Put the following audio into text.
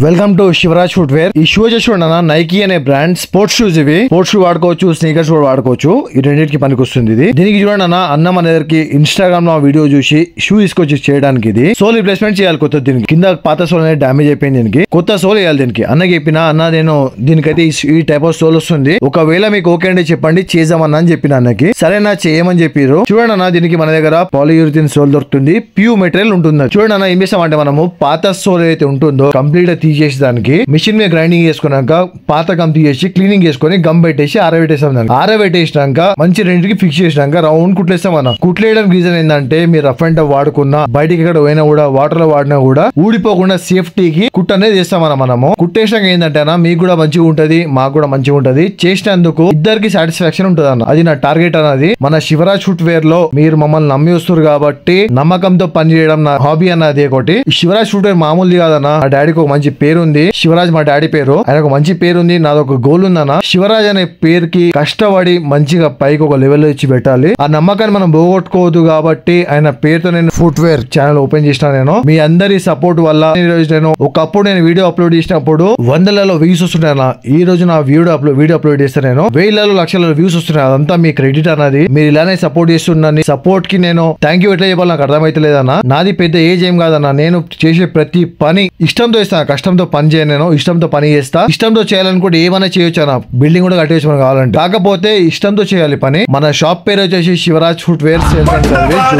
Welcome to Shivraj footwear. ఈ shoes చూడండి అన్న, నైకీ అనే బ్రాండ్ స్పోర్ట్స్ షూస్. ఇవి స్పోర్ట్స్ షూ వాడుకోవచ్చు, స్నీకర్స్ కూడా వాడుకోవచ్చు. ఈ రెండింటికి పనికి వస్తుంది ఇది. దీనికి చూడండి అన్న, అన్న మన దగ్గరికి ఇన్స్టాగ్రామ్ లో వీడియో చూసి షూ తీసుకొచ్చి చేయడానికి ఇది సోల్ రిప్లేస్మెంట్ చేయాలి. కొత్త దీనికి కింద పాత సోల్ అనేది డ్యామేజ్ అయిపోయింది. దీనికి కొత్త సోల్ వేయాలి. దీనికి అన్న చెప్పిన అన్న నేను దీనికైతే ఈ టైప్ ఆఫ్ సోల్ వస్తుంది, ఒకవేళ మీకు ఓకే అంటే చెప్పండి చేద్దామన్నా అని చెప్పిన అన్నకి. సరే నా చేయమని చెప్పారు. చూడండి అన్న, దీనికి మన దగ్గర పాలియూరిథిన్ సోల్ దొరుకుతుంది, ప్యూ మెటీరియల్ ఉంటుంది. చూడండి అన్న, ఏం చేస్తామంటే మనము పాత సోల్ అయితే ఉంటుందో కంప్లీట్ గా తీసేసి దానికి మిషన్ మీద గ్రైండింగ్ చేసుకున్నాక పాత గమ్ తీసేసి క్లీనింగ్ చేసుకుని గమ్ పెట్టేసి ఆరబెట్టేసాం. దానికి ఆరబెట్టేసినాక మంచి రెండింటికి ఫిక్స్ చేసినాక రౌండ్ కుట్లేస్తాం అన్న. కుట్లేయడానికి రీజన్ ఏంటంటే మీరు రఫ్ అండ్ టఫ్ వాడుకున్నా బయటికి ఎక్కడ పోయినా కూడా వాటర్ లో వాడినా కూడా ఊడిపోకుండా సేఫ్టీకి కుట్ అనేది చేస్తామన్న. మనము కుట్టేసినాక ఏంటంటే అన్న మీకు కూడా మంచిగా ఉంటది, మాకు కూడా మంచిగా ఉంటది, చేసినందుకు ఇద్దరికి సాటిస్ఫాక్షన్ ఉంటది అన్న. అది నా టార్గెట్ అన్నది. మన శివరాజ్ ఫుట్వేర్ లో మీరు మమ్మల్ని నమ్మి వస్తారు కాబట్టి నమ్మకంతో పని చేయడం నా హాబీ అన్నది ఒకటి. శివరాజ్ ఫుట్వేర్ మామూలుది కాదన్న. మా డాడీకి ఒక మంచి పేరు ఉంది, శివరాజ్ మా డాడీ పేరు, ఆయన ఒక మంచి పేరు ఉంది, నాదొక గోల్ ఉందన్న. శివరాజ్ అనే పేరుకి కష్టపడి మంచిగా పైకి ఒక లెవెల్ ఇచ్చి పెట్టాలి. ఆ నమ్మకాన్ని మనం పోగొట్టుకోవద్దు కాబట్టి ఆయన పేరుతో నేను ఫుట్వేర్ ఛానల్ ఓపెన్ చేసిన. నేను మీ అందరి సపోర్ట్ వల్ల నేను ఒకప్పుడు నేను వీడియో అప్లోడ్ చేసినప్పుడు వందలలో వ్యూస్ వస్తున్నాయి. ఈ రోజు నా వీడియో అప్లోడ్ చేస్తాను నేను వేలలో లక్షలలో వ్యూస్ వస్తున్నాయి. అదంతా మీ క్రెడిట్ అన్నది. మీరు ఇలానే సపోర్ట్ చేస్తున్నాను. సపోర్ట్ కి నేను థ్యాంక్ యూ ఎట్లా చెప్పాలి నాకు అర్థమైతలేదన్న. నాది పెద్ద ఏజ్ ఏం కాదన్న. నేను చేసే ప్రతి పని ఇష్టంతో ఇస్తాను, కష్టంతో పని చేయను. నేను ఇష్టంతో పని చేస్తా. ఇష్టంతో చేయాలనుకుంటే ఏమైనా చేయొచ్చు అన్న. బిల్డింగ్ కూడా కట్టేసి మనకు కావాలంటే, కాకపోతే ఇష్టంతో చేయాలి పని. మన షాప్ పేరు వచ్చేసి Shivraj footwear sales and service.